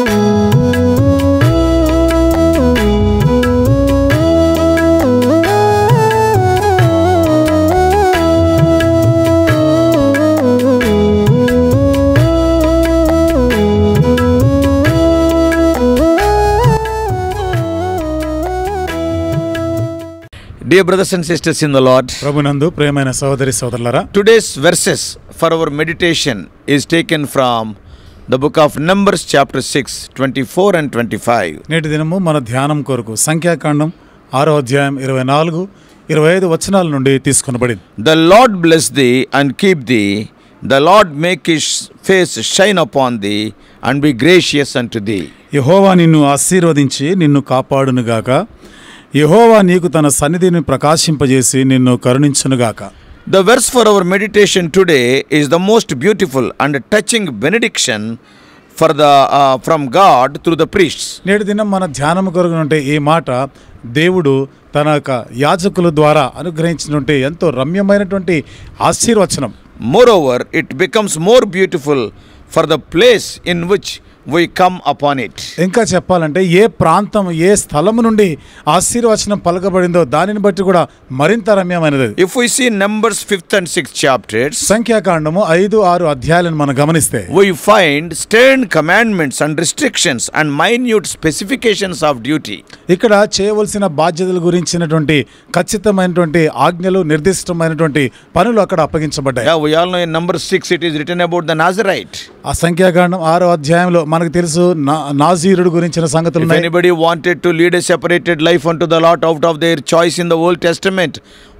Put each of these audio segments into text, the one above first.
Dear brothers and sisters in the Lord, ప్రభునందు ప్రియమైన సహోదరి సోదరులారా, today's verses for our meditation is taken from the book of Numbers chapter 6, 24 and 25. నేటి దినము మన ధ్యానం కొరకు సంఖ్యాకాండం 6వ అధ్యాయం 24, 25 వచనాల నుండి తీసుకొనబడింది. The Lord bless thee and keep thee. The Lord make his face shine upon thee and be gracious unto thee. యెహోవా నిన్ను ఆశీర్వదించి నిన్ను కాపాడునుగాక. యెహోవా నీకు తన సన్నిధిని ప్రకాశింపజేసి నిన్ను కరుణించునుగాక. The verse for our meditation today is the most beautiful and touching benediction for from God through the priests. నేటి దినం మన ధ్యానం కొరకు ఉంటే ఈ మాట దేవుడు తన యొక్క యాజకుల ద్వారా అనుగ్రహించినటువంటి ఎంతో రమ్యమైనటువంటి ఆశీర్వచనం. Moreover, it becomes more beautiful for the place in which we come upon it. ఇంకా చెప్పాలంటే ఏ ప్రాంతం ఏ స్థలము నుండి ఆశీర్వచనం పలకబడిందో దానిని బట్టి కూడా మరింత రమ్యమైనది. If we see Numbers 5th and 6th chapters, సంఖ్యాకాండము 5-6 అధ్యాయాలను మనం గమనిస్తే we find stern commandments and restrictions and minute specifications of duty. ఇక్కడ చేయవలసిన బాధ్యతల గురించినటువంటి ఖచ్చితమైనటువంటి ఆజ్ఞలు నిర్దిష్టమైనటువంటి పనులు అక్కడ అప్పగించబడ్డాయి. Yeah, we all know in Numbers 6 it is written about the Nazirite. ఆ సంఖ్యాకాండం 6వ అధ్యాయంలో మనకు తెలుసు నాజీరుడు గురించిన సంగతులు. If anybody wanted to lead a separated life unto the Lord out of their choice in the Old Testament,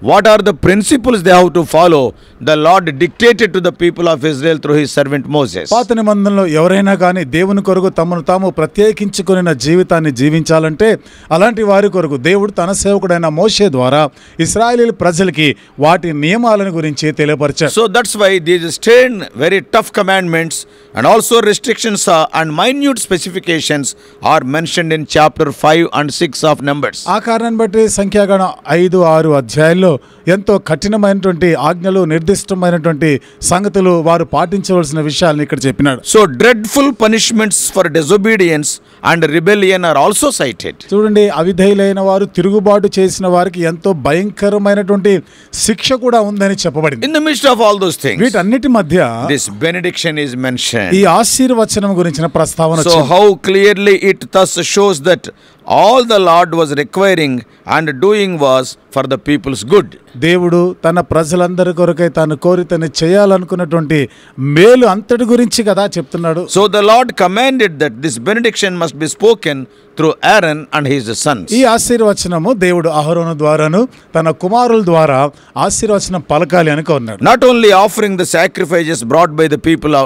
what are the principles they have to follow? The Lord dictated to the people of Israel through his servant Moses. పాత నిబంధనలో ఎవరైనా కానీ దేవుని కొరకు తమను తాము ప్రత్యేకించుకున్న జీవితాన్ని జీవించాలంటే అలాంటి వారి కొరకు దేవుడు తన సేవకుడైన మోషే ద్వారా ఇశ్రాయేలు ప్రజలకి వాటి నియమాలను గురించి తెలియపరిచారు. So that's why these stern, very tough commandments and also restrictions and minute specifications are mentioned in chapter 5 and 6 of Numbers. ఆ కారణాన్ని బట్టి సంఖ్యాకాండం 5-6 అధ్యాయాల్లో ఎంతో కఠినమైనటువంటి ఆజ్ఞలు నిర్దిష్టమైనటువంటి సంగతులు వారు పాటించవలసిన విషయాలను ఇక్కడ చెప్పినాడు. So dreadful punishments for disobedience and rebellion are also cited. చూడండి, అవిధేయులైన వారు తిరుగుబాటు చేసిన వారికి ఎంతో భయంకరమైనటువంటి శిక్ష కూడా ఉందని చెప్పబడింది. In the midst of all those things, వీటన్నిటి మధ్య this benediction is mentioned. ఈ ఆశీర్వచనం గురించిన ప్రస్తావన. So how clearly it thus shows that all the Lord was requiring and doing was for the people's good. దేవుడు తన ప్రజలందరి కొరకై తాను కోరి తను చేయాలనుకున్నటువంటి మేలు అంతటి గురించి కదా చెప్తున్నాడు. So the Lord commanded that this benediction must be spoken through Aaron and his sons. ఈ ఆశీర్వచనము దేవుడు అహరోను ద్వారాను తన కుమారుల ద్వారా ఆశీర్వచనం పలకాలి అని కోరినాడు. Not only offering the sacrifices brought by the people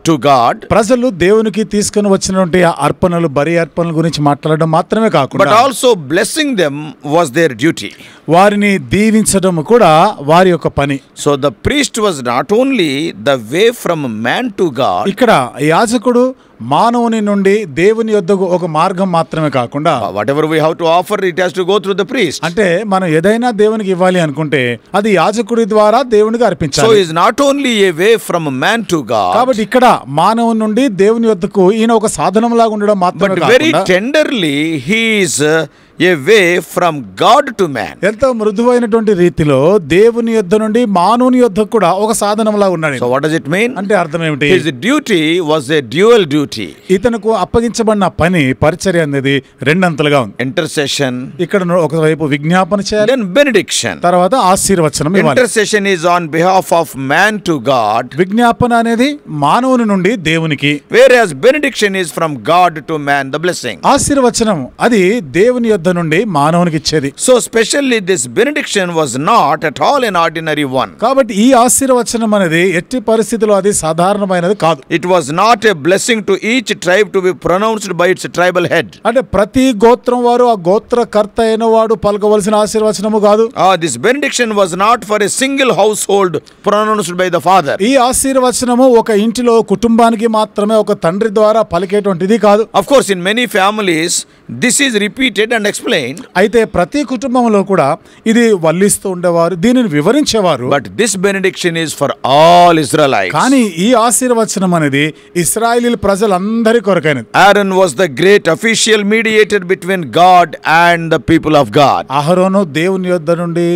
to God, ప్రజలు దేవునికి తీసుకుని వచ్చినటువంటి అర్పణలు బలి అర్పణల గురించి మాట్లాడడం మాత్రమే కాకుండా but also blessing them was their duty. వారిని దీవించడం కూడా వారి యొక్క పని. So the priest was not only the way from man to God. ఇక్కడ యాజకుడు మానవుని నుండి దేవుని యొద్దకు ఒక మార్గం మాత్రమే కాకుండా whatever we have to offer, it has to go through the priest. అంటే మనం ఏదైనా దేవునికి ఇవ్వాలి అనుకుంటే అది యాజకుడి ద్వారా దేవునికి అర్పించాలి. So is not only a way from man to God, కాబట్టి ఇక్కడ మానవుని నుండి దేవుని యొద్దకు ఈయన ఒక సాధనం లాగా ఉండడం మాత్రమే but very కాకుండా tenderly he is a way from God to man. ఎంతో మృదువైనటువంటి రీతిలో దేవుని యొద్ద నుండి మానవుని యొద్దకు కూడా ఒక సాధనంలా ఉన్నాడు. So what does it mean? అంటే అర్థం ఏమిటి? His duty was a dual duty. ఇతనుకు అప్పగించబడిన పని పరిచర్య అనేది రెండంతలుగా ఉంది. Intercession, ఇక్కడ ఒకవైపు విజ్ఞాపన చేయాలి, then benediction. తర్వాత ఆశీర్వచనం ఇవ్వాలి. Intercession is on behalf of man to God, విజ్ఞాపన అనేది మానవుని నుండి దేవునికి, whereas benediction is from God to man, the blessing. ఆశీర్వచనం అది దేవుని యొద్ద నుండి మానవునికి ఇచ్చేది. So especially this benediction was not at all an ordinary one. కాబట్టి ఈ ఆశీర్వచనం అనేది ఎట్టి పరిస్థితిలో అది సాధారణమైనది కాదు. It was not a blessing to each tribe to be pronounced by its tribal head. అంటే ప్రతి గోత్రం వారు ఆ గోత్రకర్త అయిన వాడు పలకవలసిన ఆశీర్వచనము కాదు. This benediction was not for a single household pronounced by the father. ఈ ఆశీర్వచనము ఒక ఇంటిలో కుటుంబానికి మాత్రమే ఒక తండ్రి ద్వారా పలికేటువంటిది కాదు. Of course, in many families this is repeated and explained. అయితే ప్రతి కుటుంబంలో కూడా ఇది వల్లిస్తూ ఉండేవారు, దీనిని వివరించేవారు. But this benediction is for all Israelites. కానీ ఈ ఆశీర్వచనం అనేది ఇశ్రాయేలు ప్రజలందరి కొరకైనది. Aaron was the great official mediator between God and the people of God. అహరోను దేవుని యొద్ద నుండి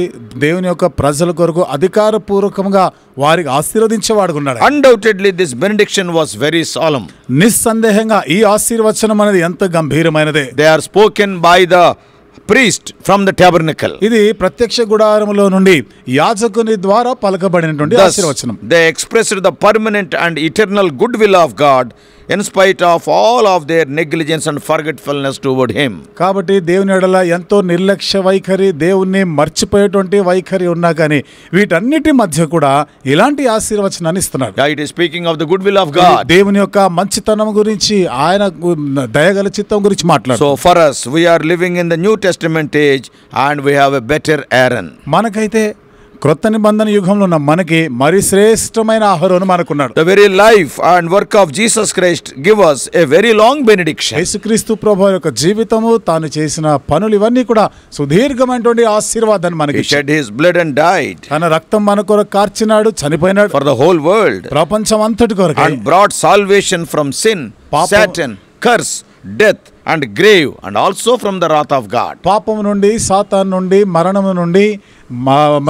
దేవుని యొక్క ప్రజల కొరకు అధికారపూర్వకంగా వారికి ఆశీర్వదించేవాడుకున్నాడు. Undoubtedly this benediction was very solemn. నిస్సందేహంగా ఈ ఆశీర్వచనం అనేది ఎంత గంభీరమైనదే. They are spoken by the priest from the tabernacle. ఇది ప్రత్యక్ష గుడారములో నుండి యాజకుని ద్వారా పలకబడినటువంటి ఆశీర్వచనం. They expressed the permanent and eternal goodwill of God in spite of all of their negligence and forgetfulness toward him. కాబట్టి దేవుని ఎడల ఎంతో నిర్లక్ష్య వైఖరి, దేవుణ్ణి మర్చిపోయేటువంటి వైఖరి ఉన్నా కానీ వీటన్నిటి మధ్య కూడా ఇలాంటి ఆశీర్వచనాన్ని ఇస్తున్నాడు. It is speaking of the goodwill of God. దేవుని యొక్క మంచితనం గురించి, ఆయన దయగల చిత్తం గురించి మాట్లాడు. So for us, we are living in the New Testament age and we have a better Aaron. మనకైతే క్రొత్త నిబంధన యుగంలో ఉన్న మనకి మరి శ్రేష్టమైన అహరోను మనకున్నాడు. The very life and work of Jesus Christ give us a very long benediction. యేసుక్రీస్తు ప్రభువు యొక్క జీవితము, తాను చేసిన పనులు ఇవన్నీ కూడా సుదీర్ఘమైనటువంటి ఆశీర్వాదాన్ని మనకి. He shed his blood and died తన రక్తం మన కొరకు కార్చినాడు, చనిపోయినాడు for the whole world ప్రపంచం అంతటి కొరకు. and brought salvation from sin, Satan, curse, death and grave and also from the wrath of God. పాపము నుండి, సాతాను నుండి, మరణము నుండి,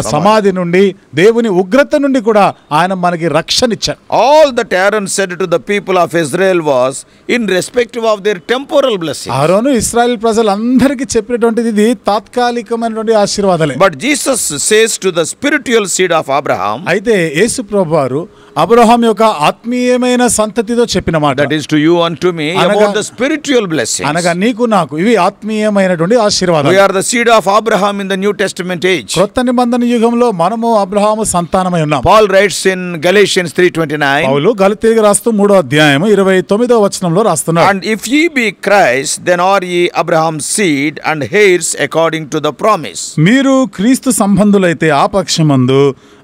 సమాధి నుండి, దేవుని ఉగ్రత నుండి కూడా ఆయన మనకి రక్షణ ఇచ్చాడు. All that Aaron said to the people of Israel was in respective of their temporal blessings. అహరోను ఇశ్రాయేలు ప్రజలందరికీ చెప్పినటువంటిది ఇది తాత్కాలికమైనటువంటి ఆశీర్వాదాలే. But Jesus says to the spiritual seed of Abraham, అయితే యేసు ప్రభువారు అబ్రహాం యొక్క ఆత్మీయమైన సంతతితో చెప్పిన మాట, that is to you and to me, about the spiritual blessings. అనగా నీకు నాకు ఇవి ఆత్మీయమైనటువంటి ఆశీర్వాదాలు. We are the seed of Abraham in the New Testament age. కొత్త నిబంధన యుగంలో మనము అబ్రహాము సంతానమై ఉన్నాం. Paul writes in Galatians 3:29, పౌలు గలతీయులకు రాస్తూ 3వ అధ్యాయం 29వ వచనంలో రాస్తున్నాడు, and if ye be Christ, then are ye Abraham's seed and heirs according to the promise. మీరు క్రీస్తు సంబంధులైతే ఆ పక్షమందు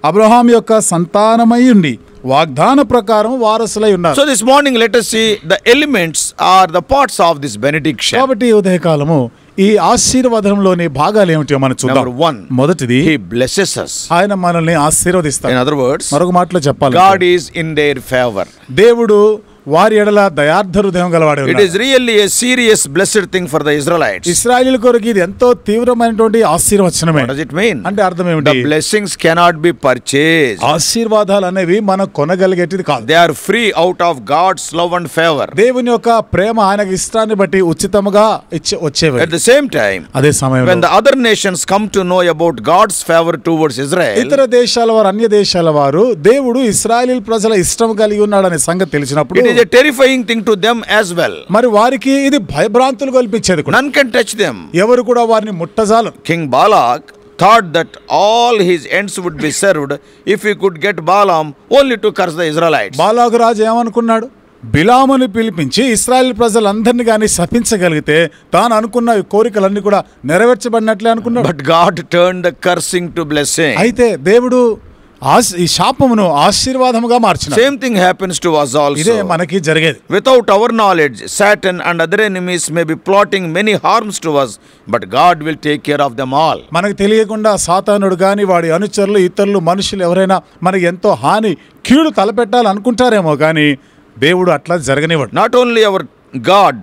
అబ్రహాం యొక్క సంతానమై ఉండి వాగ్దాన ప్రకారం వారసులై ఉన్నారు. So this morning let us see the elements or the parts of this benediction. కాబట్టి ఉదయకాలము ఈ ఆశీర్వాదంలోని భాగాలు ఏమిటో మనం చూద్దాం. Number 1, మొదటిది, he blesses us. ఆయన మనల్ని ఆశీర్వదిస్తాడు. In other words, మరొక మాటలో చెప్పాలి, God is in their favor. దేవుడు వారి ఎడల దయార్థ హృదయం గలవాడు. It is really a serious blessed thing for the Israelites. ఇశ్రాయేలు కొరకు ఇది ఎంతో తీవ్రమైనటువంటి ఆశీర్వచనమే. What does it mean? అంటే అర్థం ఏమిటి? The blessings cannot be purchased. ఆశీర్వాదాలు అనేవి మనం కొనగలిగేటిది కాదు. They are free out of God's love and favor. దేవుని యొక్క ప్రేమ, ఆయనకి ఇష్టాన్ని బట్టి ఉచితముగా వచ్చేవి. At the same time, అదే సమయంలో when the other nations come to know about God's favor towards Israel, ఇతర దేశాల వారు, అన్య దేశాల వారు దేవుడు ఇశ్రాయేలు ప్రజల ఇష్టం కలిగి ఉన్నాడనే సంగతి తెలిసినప్పుడు it is a terrifying thing to them as well. మరి వారికి ఇది భయభ్రాంతులు కల్పించేది కూడా. None can touch them. ఎవరు కూడా వారిని ముట్టజాలరు. King Balak thought that all his ends would be served if he could get Balaam only to curse the Israelites. బాలాకు రాజు ఏమనుకున్నాడు? బిలాముని పిలిపించి ఇశ్రాయేల్ ప్రజలందరినీ కానీ శపించగలిగితే తాను అనుకున్న కోరికలన్నీ కూడా నెరవేర్చబడినట్లే అనుకున్నాడు. But God turned the cursing to blessing. అయితే దేవుడు ఈ శాపమును ఆశీర్వాదముగా మార్చినాడు. Same thing happens to us ఇదే also. మనకి జరిగేది. Without our knowledge, Satan and other enemies may be plotting many harms to us, but God will take care of them all. మనకు తెలియకుండా సాతానుడు కానీ వాడి అనుచరులు, ఇతరులు, మనుషులు ఎవరైనా మనకి ఎంతో హాని, కీడు తలపెట్టాలనుకుంటారేమో కానీ దేవుడు అట్లా జరగనివ్వడు. Not only our God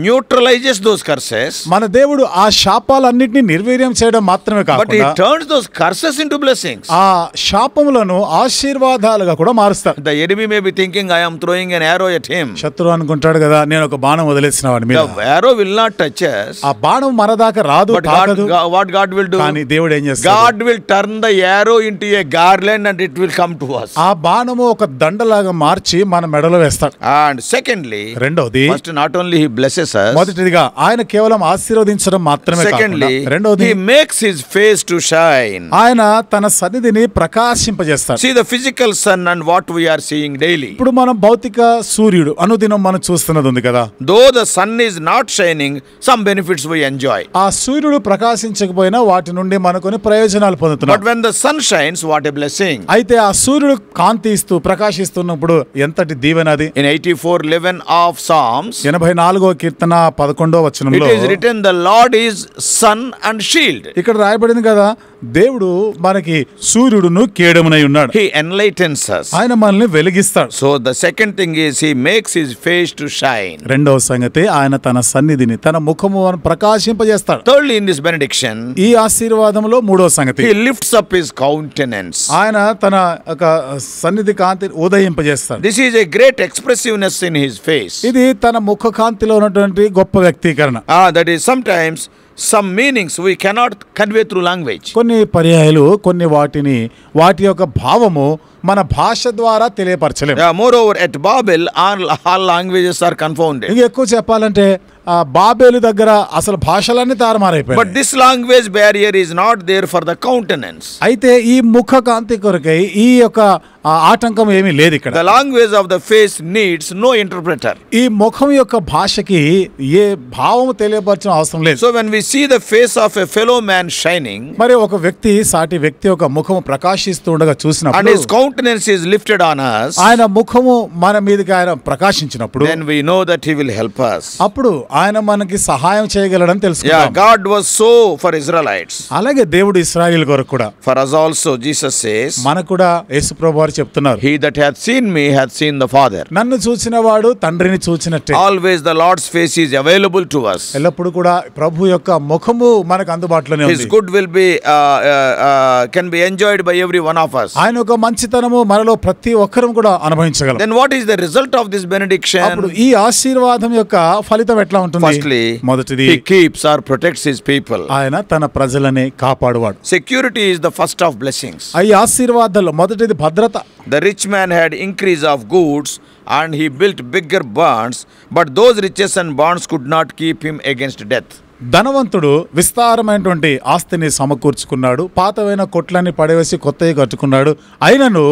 neutralizes those curses, మన దేవుడు ఆ శాపాలన్నిటిని నిర్వీర్యం చేయడం మాత్రమే but he కాకుండా turns those curses into blessings. ఆ శాపములను ఆశీర్వాదాలుగా కూడా మారుస్తాడు. The enemy may be thinking, I am throwing an arrow at him. శత్రువు అనుకుంటాడు కదా, నేను ఒక బాణం వదిలేసిన వాడి మీద. The arrow will not touch us, ఆ బాణం మన దాకా రాదు, but తాకదు. what God will do? కానీ దేవుడు ఏం చేస్తాడు? God will turn the arrow into a garland and it will come to us. ఆ బాణము ఒక దండలాగా మార్చి మన మెడలో వేస్తాడు. And secondly, రెండోది, first not only he blesses us, మొదటిదిగా ఆయన కేవలం ఆశీర్వదించడం మాత్రమే కాకుండా, secondly రెండోది he makes his face to shine. ఆయన తన సన్నిధిని ప్రకాశింపజేస్తాడు. See the physical sun and what we are seeing daily. ఇప్పుడు మనం భౌతిక సూర్యుడు అనుదినం మనం చూస్తున్నది ఉంది కదా. Though the sun is not shining, some benefits we enjoy. ఆ సూర్యుడు ప్రకాశించకపోయినా వాటి నుండి మనకొని ప్రయోజనాలు పొందుతున్నాం. But when the sun shines, what a blessing. అయితే ఆ సూర్యుడు కాంతి ఇస్తూ ప్రకాశిస్తున్నప్పుడు ఎంతటి దీవెనది. In 84:11 of Psalms, 84వ Keerthana 11వ It వచనంలో is written, the Lord is sun and shield. ఇక్కడ రాయబడింది కదా, దేవుడు మనకి సూర్యుడును కేడమునై ఉన్నాడు. He enlightens us. ఆయన మనల్ని వెలిగిస్తాడు. So the second thing is he makes his face to shine. రెండవ సంగతి, ఆయన తన సన్నిధిని, తన ముఖము ప్రకాశింపజేస్తాడు. Thirdly, in this benediction, ఈ ఆశీర్వాదంలో మూడవ సంగతి, he lifts up his countenance. ఆయన తన ఒక సన్నిధి కాంతి ఉదయింపజేస్తాడు. This is a great expressiveness in his face. ఇది తన ముఖ కాంతిలో ఉన్నటువంటి గొప్ప వ్యక్తీకరణ. That is sometimes some meanings we cannot convey through language. కొన్ని పర్యాయాలు వాటి యొక్క భావము మన భాష ద్వారా తెలియపరచలేము. Moreover, at Babel, all languages are confounded. ఇంకా ఎక్కువ చెప్పాలంటే బాబేలు దగ్గర అసలు భాషలన్నీ తారుమారైపోయాయి. But this language barrier is not there for the countenance. అయితే ఈ ముఖ కాంతి కొరకై ఈ యొక్క ఆటంకం ఏమీ లేదు ఇక్కడ. The language of the face needs no interpreter. ఈ ముఖం యొక్క భాషకి ఏ భావము తెలియపరచడం అవసరం లేదు. So when we see the face of a fellow man shining, మరి ఒక వ్యక్తి సాటి వ్యక్తి యొక్క ముఖము ప్రకాశిస్తూ ఉండగా and చూసినప్పుడు, his countenance is lifted on us, ఆయన ముఖము మన మీదకి ఆయన ప్రకాశించినప్పుడు, then we know that he will help us. అప్పుడు ఆయన మనకి సహాయం చేయగలడని తెలుసుకుంటాం. God was so for Israelites. అలాగే దేవుడు ఇశ్రాయేలు కొరకు కూడా, For us also, Jesus says, మనకు కూడా యేసుప్రభువు వారు చెప్తున్నారు, he that hath seen me hath seen the Father. నన్ను చూచిన వాడు తండ్రిని చూచినట్టే. Always the Lord's face is available to us. ఎల్లప్పుడు కూడా ప్రభు యొక్క ముఖము మనకు అందుబాటులోనే His ఉంది. good will be can be enjoyed by every one of us. ఆయన యొక్క మంచితనము మనలో ప్రతి ఒక్కరం కూడా అనుభవించగలం. Then what is the result of this benediction? అప్పుడు ఈ ఆశీర్వాదం యొక్క ఫలితం ఎట్లా ఉంటుంది? Firstly, మొదటిది, he keeps or protects his people. ఆయన తన ప్రజలని కాపాడువాడు. Security is the first of blessings. ఈ ఆశీర్వాదాల్లో మొదటిది భద్రత. The rich man had increase of goods and he built bigger barns, but those riches and barns could not keep him against death. ధనవంతుడు విస్తారమైనటువంటి ఆస్తిని సమకూర్చుకున్నాడు, పాతవైన కొట్లని పడవేసి కొత్తవి కట్టుకున్నాడు, అయినను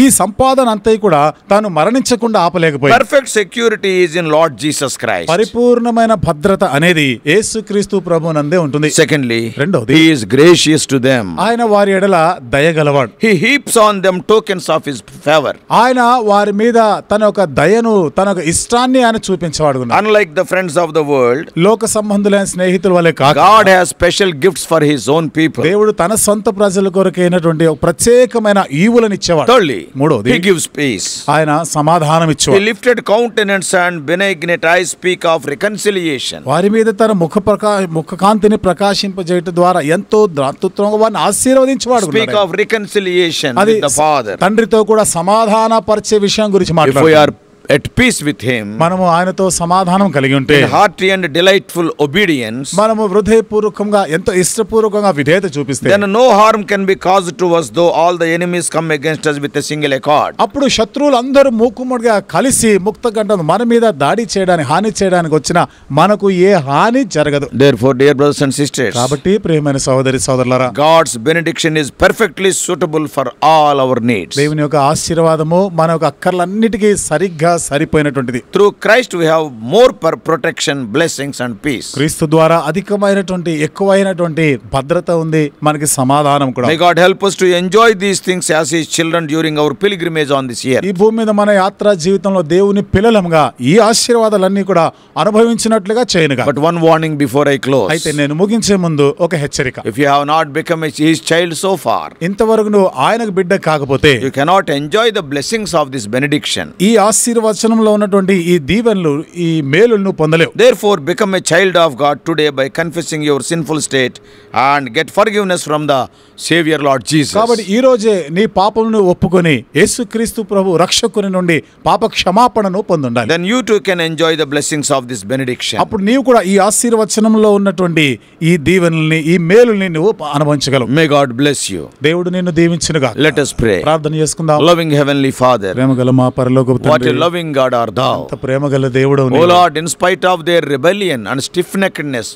ఈ సంపాదన అంతా కూడా తాను మరణించకుండా ఆపలేకపోయాడు. Perfect security is in Lord Jesus Christ. పరిపూర్ణమైన భద్రత అనేది యేసుక్రీస్తు ప్రభువునందే ఉంటుంది. Secondly, రెండవది, he is gracious to them. ఆయన వారి ఎడల దయగలవాడు. He heaps on them tokens of his favor. ఆయన వారి మీద తన యొక్క దయను, తన యొక్క ఇష్టాన్ని ఆయన చూపించేవాడు. Unlike the friends of the world, లోక సంబంధులైన స్నేహితుల వలె కాక, God has special gifts for his own people. దేవుడు తన సొంత ప్రజల కొరకైనటువంటి ఒక ప్రత్యేకమైన ఈవులను ఇచ్చేవాడు. Thirdly, మూడవది, he gives peace. ఆయన సమాధానం He ఇచ్చేవాడు. lifted countenance and benignant eyes speak of reconciliation. వారి మీద తన ముఖ కాంతిని ప్రకాశింపజేయటం ద్వారా ఎంతో దాతృత్వంగా వారిని ఆశీర్వదించేవాడు. Speak of reconciliation అది with the Father. తండ్రితో కూడా సమాధాన పరిచే విషయం గురించి If we మాట్లాడుతున్నాం. are at peace with him, మనము ఆయనతో సమాధానం కలిగి ఉంటే, in hearty and delightful obedience, మనము హృదయపూర్వకంగా ఎంతో ఇష్టపూర్వకంగా విధేయత చూపిస్తే, then no harm can be caused to us, though all the enemies come against us with a single accord. అప్పుడు శత్రువులు అందరూ మూకుమ్మడిగా కలిసి ముక్తకంఠం మన మీద దాడి చేయడానికి, హాని చేయడానికి వచ్చినా మనకు ఏ హాని జరగదు. Therefore, dear brothers and sisters, కాబట్టి ప్రియమైన సహోదరి సోదరులారా, God's benediction is perfectly suitable for all our needs. దేవుని యొక్క ఆశీర్వాదము మన యొక్క అక్కర్లన్నిటికీ సరిగ్గా సరిపోయినటువంటిది. Through Christ we have more protection, blessings and peace. క్రీస్తు ద్వారా అధికమైనటువంటి, ఎక్కువైనటువంటి భద్రత ఉంది, మనకి సమాధానం కూడా. May God help us to enjoy these things as his children during our pilgrimage on this year. ఈ భూమి మీద మన యాత్రా జీవితంలో దేవుని పిల్లలంగా ఈ ఆశీర్వాదాలన్నీ కూడా అనుభవించినట్లుగా చేయనుగా. But one warning before I close. అయితే నేను ముగించే ముందు ఒక హెచ్చరిక. If you have not become his child so far, ఇంతవరకు నువ్వు ఆయనకు బిడ్డ కాకపోతే, you cannot enjoy the blessings of this benediction. ఈ ఆశీర్వచనంలో ఉన్నటువంటి ఈ దీవెనలు, ఈ మేలులను పొందలేవు. Therefore, become a child of God today by confessing your sinful state and get forgiveness from the Savior Lord Jesus. కాబట్టి ఈ రోజే నీ పాపమును ఒప్పుకొని యేసుక్రీస్తు ప్రభు రక్షకుని నుండి పాప క్షమాపణను పొందుండాలి. Then you too can enjoy the blessings of this benediction. అప్పుడు నీవు కూడా ఈ ఆశీర్వచనంలో ఉన్నటువంటి ఈ దీవెనల్ని, ఈ మేలుని నువ్వు అనుభవించగలవు. May God bless you. దేవుడు నిన్ను దీవించునుగా. Let us pray. ప్రార్థన చేసుకుందాం. Loving heavenly Father, ప్రేమగల మా పరలోకపు what తండ్రి, a loving God art thou. ఎంత ప్రేమగల దేవుడవు O నీవు. Lord, in spite of their rebellion and stiff-neckedness,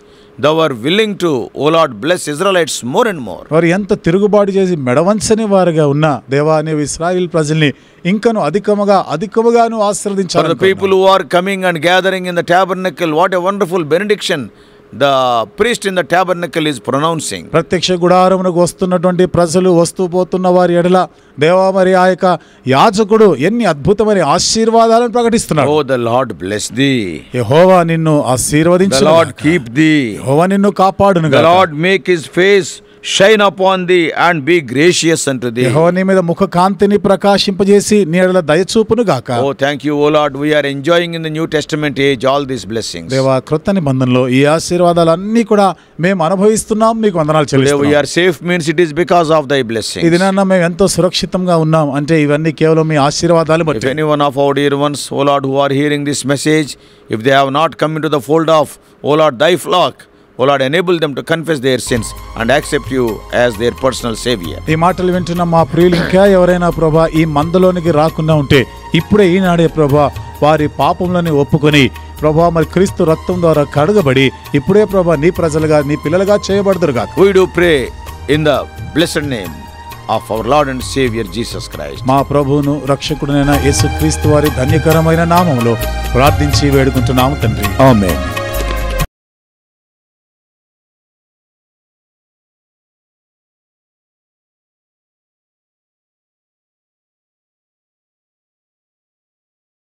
thou art willing to, O Lord, bless Israelites more and more. వారు ఎంత తిరుగుబాటు చేసి మెడవంచని వారుగా ఉన్నా, దేవా నీవు ఇశ్రాయేలు ప్రజల్ని ఇంకను అధికముగాను For ఆశీర్వదించాలి. the people who are coming and gathering in the tabernacle, what a wonderful benediction the priest in the tabernacle is pronouncing. ప్రత్యక్ష గుడారమునకు వస్తున్నటువంటి ప్రజలు వస్తూ పోతున్న వారి ఎడల దేవా మరి ఆ యొక్క యాజకుడు ఎన్ని అద్భుతమైన ఆశీర్వాదాలను ప్రకటిస్తున్నాడు. Oh, the Lord bless thee. యెహోవా నిన్ను The ఆశీర్వదించును. Lord keep thee. యెహోవా నిన్ను కాపాడును. The Lord make his face shine upon thee and be gracious unto thee. యెహోవా నీ మీద ముఖ కాంతిని ప్రకాశింపజేసి నీ ఎడల దయచూపును గాక. Oh, thank you, O Lord. We are enjoying in the New Testament age all these blessings. దేవా క్రొత్త నిబంధనలో ఈ ఆశీర్వాదాలన్నీ కూడా మేము అనుభవిస్తున్నాం. మీకు వందనాలు Today we చెల్లిస్తున్నాం. are safe means it is because of thy blessings. ఇది నాన్న మేము ఎంతో సురక్షితంగా ఉన్నాం అంటే ఇవన్నీ కేవలం మీ ఆశీర్వాదాలు If బట్టి. any one of our dear ones, O Lord, who are hearing this message, if they have not come into the fold of, O Lord, thy flock, O Lord, enable them to confess their sins and accept you as their personal savior. ఈ మాటలు వింటున్న మా ప్రియులు ఇంకా ఎవరైనా ప్రభా ఈ మందలోనికి రాకుండా ఉంటే ఇప్పుడే ఈనాడే ప్రభా వారి పాపంలోని ఒప్పుకొని ప్రభా మరి క్రీస్తు రక్తం ద్వారా కడగబడి ఇప్పుడే ప్రభా నీ ప్రజలుగా నీ పిల్లలుగా చేయబడదురుగా. We do pray in the blessed name of our Lord and Savior Jesus Christ. మా ప్రభువును రక్షకుడైన యేసుక్రీస్తు వారి ధన్యకరమైన నామములో ప్రార్థించి వేడుకుంటున్నాము తండ్రి. Amen.